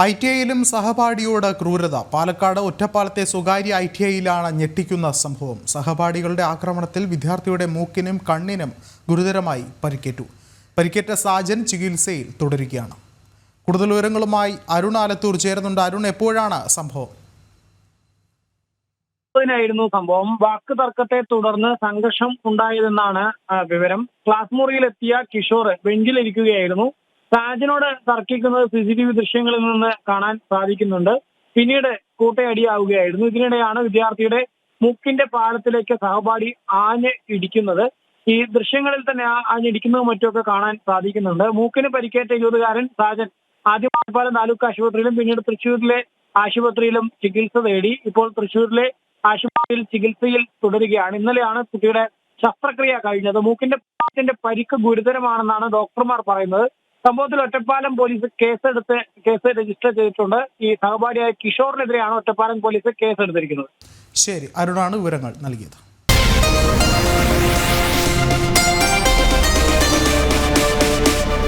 ITIയിലും സഹപാഠിയോട് ക്രൂരത. പാലക്കാട് ഒറ്റപ്പാലത്തെ സ്വകാര്യ ITIയിലാണ് ഞെട്ടിക്കുന്ന സംഭവം. സഹപാഠികളുടെ ആക്രമണത്തിൽ വിദ്യാർത്ഥിയുടെ മൂക്കിനും കണ്ണിനും ഗുരുതരമായി പരിക്കേറ്റു. പരിക്കേറ്റ സാജൻ ചികിത്സയിൽ തുടരുകയാണ്. കൂടുതൽ വിവരങ്ങളുമായി അരുൺ ആലത്തൂർ ചേരുന്നുണ്ട്. അരുൺ, എപ്പോഴാണ് സംഭവം? സംഭവം വാക്ക് തർക്കത്തെ തുടർന്ന് സംഘർഷം ഉണ്ടായതെന്നാണ് വിവരം. ക്ലാസ് മുറിയിലെത്തിയ കിഷോർ ബെഞ്ചിലിരിക്കുകയായിരുന്നു. സാജനോട് തർക്കിക്കുന്നത് CCTV ദൃശ്യങ്ങളിൽ നിന്ന് കാണാൻ സാധിക്കുന്നുണ്ട്. പിന്നീട് കൂട്ടയടിയാവുകയായിരുന്നു. ഇതിനിടെയാണ് വിദ്യാർത്ഥിയുടെ മൂക്കിന്റെ പാലത്തിലേക്ക് സഹപാഠി ആഞ്ഞ് ഇടിക്കുന്നത്. ഈ ദൃശ്യങ്ങളിൽ തന്നെ ആഞ്ഞിടിക്കുന്നതും മറ്റുമൊക്കെ കാണാൻ സാധിക്കുന്നുണ്ട്. മൂക്കിന് പരിക്കേറ്റ 20-കാരൻ സാജൻ ആദ്യം ഒറ്റപ്പാലം താലൂക്ക് ആശുപത്രിയിലും പിന്നീട് തൃശ്ശൂരിലെ ആശുപത്രിയിലും ചികിത്സ തേടി. ഇപ്പോൾ തൃശ്ശൂരിലെ ആശുപത്രിയിൽ ചികിത്സയിൽ തുടരുകയാണ്. ഇന്നലെയാണ് കുട്ടിയുടെ ശസ്ത്രക്രിയ കഴിഞ്ഞത്. മൂക്കിന്റെ പരിക്ക് ഗുരുതരമാണെന്നാണ് ഡോക്ടർമാർ പറയുന്നത്. സംഭവത്തിൽ ഒറ്റപ്പാലം പോലീസ് കേസ് രജിസ്റ്റർ ചെയ്തിട്ടുണ്ട്. ഈ സഹപാഠിയായ കിഷോറിനെതിരെയാണ് ഒറ്റപ്പാലം പോലീസ് കേസെടുത്തിരിക്കുന്നത്. ശരി, അരുണാണ് വിവരങ്ങൾ നൽകിയത്.